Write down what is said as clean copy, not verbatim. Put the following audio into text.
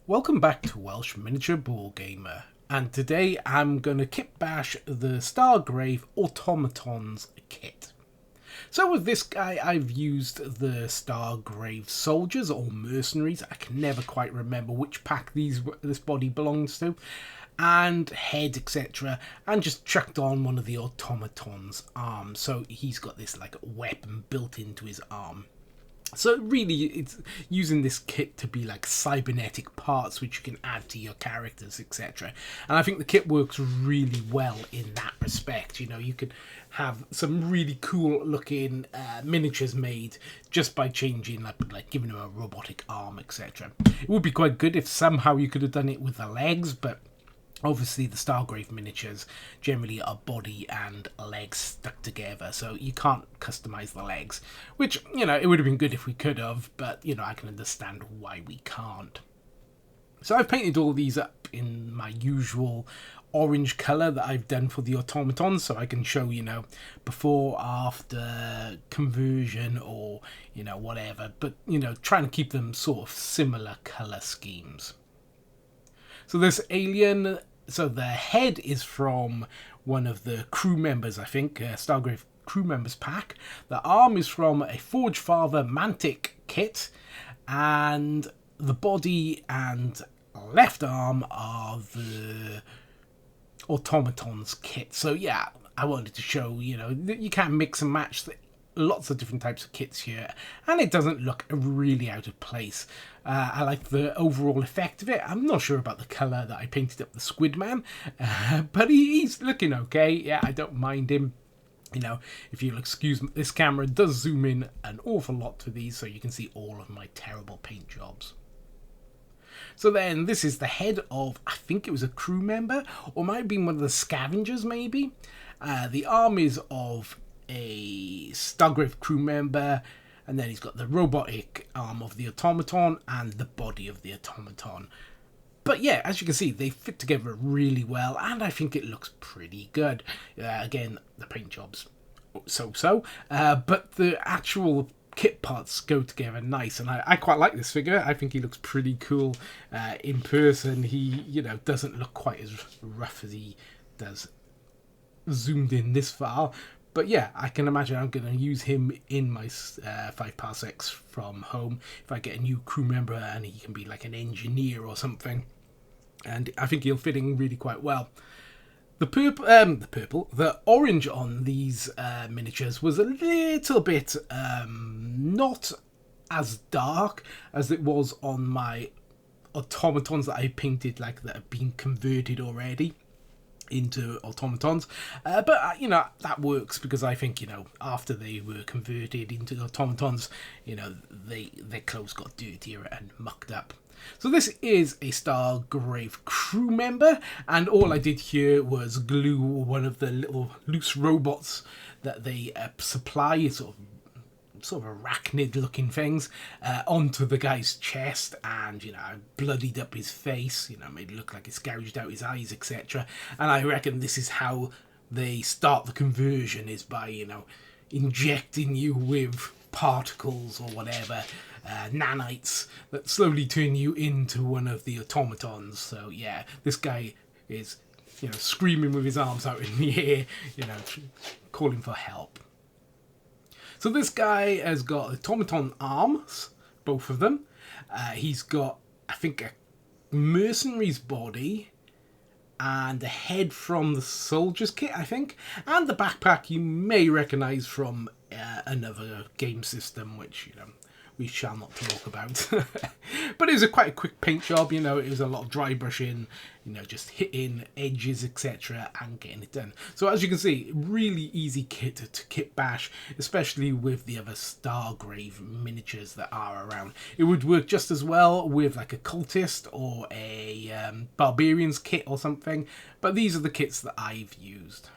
Welcome back to Welsh Miniature Ball Gamer, and today I'm going to kit bash the Stargrave Automatons kit. So with this guy I've used the Stargrave soldiers or mercenaries, I can never quite remember which pack this body belongs to, and head etc, and just chucked on one of the automatons arms, so he's got this like weapon built into his arm. So really, it's using this kit to be like cybernetic parts which you can add to your characters, etc. And I think the kit works really well in that respect. You know, you could have some really cool looking miniatures made just by changing, like giving them a robotic arm, etc. It would be quite good if somehow you could have done it with the legs, but obviously the Stargrave miniatures generally are body and legs stuck together, so you can't customize the legs, which, you know, it would have been good if we could have, but, you know, I can understand why we can't. So I've painted all these up in my usual orange colour that I've done for the automatons, so I can show, you know, before, after, conversion, or, you know, whatever, but, you know, trying to keep them sort of similar colour schemes. So this alien, so the head is from one of the crew members, I think, Stargrave crew members pack. The arm is from a Forge Father Mantic kit, and the body and left arm are the automatons kit. So yeah, I wanted to show, you know, that you can mix and match lots of different types of kits here, and it doesn't look really out of place. I like the overall effect of it. I'm not sure about the colour that I painted up the Squid Man, but he's looking okay. Yeah, I don't mind him. You know, if you'll excuse me, this camera does zoom in an awful lot to these, so you can see all of my terrible paint jobs. So then this is the head of, I think it was a crew member, or might have been one of the scavengers maybe. The arm is of a Stargrave crew member, and then he's got the robotic arm of the automaton and the body of the automaton. But yeah, as you can see, they fit together really well, and I think it looks pretty good. Again, the paint job's so-so, but the actual kit parts go together nice, and I quite like this figure. I think he looks pretty cool in person. He, you know, doesn't look quite as rough as he does zoomed in this far. But yeah, I can imagine I'm going to use him in my 5 parsecs from home if I get a new crew member and he can be like an engineer or something. And I think he'll fit in really quite well. The orange on these miniatures was a little bit not as dark as it was on my automatons that I painted, like that have been converted already into automatons, but you know, that works because I think, you know, after they were converted into automatons, you know, their clothes got dirtier and mucked up. So this is a Stargrave crew member, and all I did here was glue one of the little loose robots that they supply, sort of arachnid looking things, onto the guy's chest, and, you know, I bloodied up his face, you know, made it look like it's gouged out his eyes, etc. And I reckon this is how they start the conversion, is by, you know, injecting you with particles or whatever, nanites, that slowly turn you into one of the automatons. So yeah, this guy is, you know, screaming with his arms out in the air, you know, calling for help. So this guy has got automaton arms, both of them. He's got, I think, a mercenary's body and a head from the soldier's kit, I think. And the backpack you may recognise from another game system, which, you know, we shall not talk about. But it was quite a quick paint job, you know, it was a lot of dry brushing, you know, just hitting edges, etc, and getting it done. So as you can see, really easy kit to kit bash, especially with the other Stargrave miniatures that are around. It would work just as well with like a cultist or a barbarian's kit or something, but these are the kits that I've used.